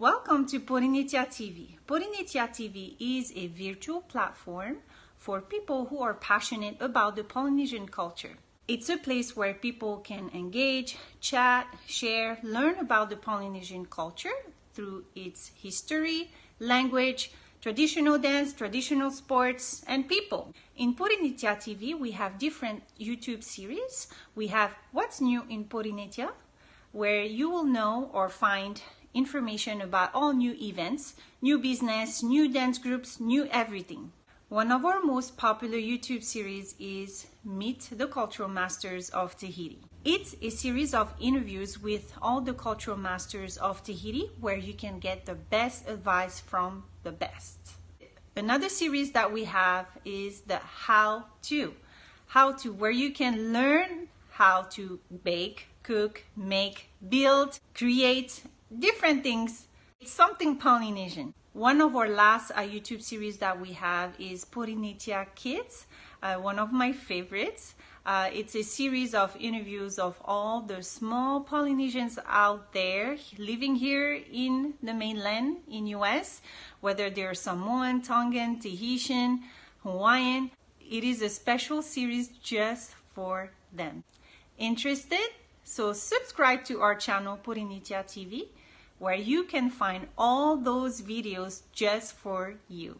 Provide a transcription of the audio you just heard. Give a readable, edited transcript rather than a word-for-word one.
Welcome to Polynesian TV. Polynesian TV is a virtual platform for people who are passionate about the Polynesian culture. It's a place where people can engage, chat, share, learn about the Polynesian culture through its history, language, traditional dance, traditional sports, and people. In Polynesian TV, we have different YouTube series. We have What's New in Polynesia, where you will know or find information about all new events, new business, new dance groups, new everything. One of our most popular YouTube series is Meet the Cultural Masters of Tahiti. It's a series of interviews with all the cultural masters of Tahiti where you can get the best advice from the best. Another series that we have is the How To, where you can learn how to bake, cook, make, build, create different things. It's something Polynesian. One of our last YouTube series that we have is Polynesia Kids, one of my favorites. It's a series of interviews of all the small Polynesians out there living here in the mainland in US, whether they're Samoan, Tongan, Tahitian, Hawaiian. It is a special series just for them. Interested? So subscribe to our channel Polynesian TV, where you can find all those videos just for you.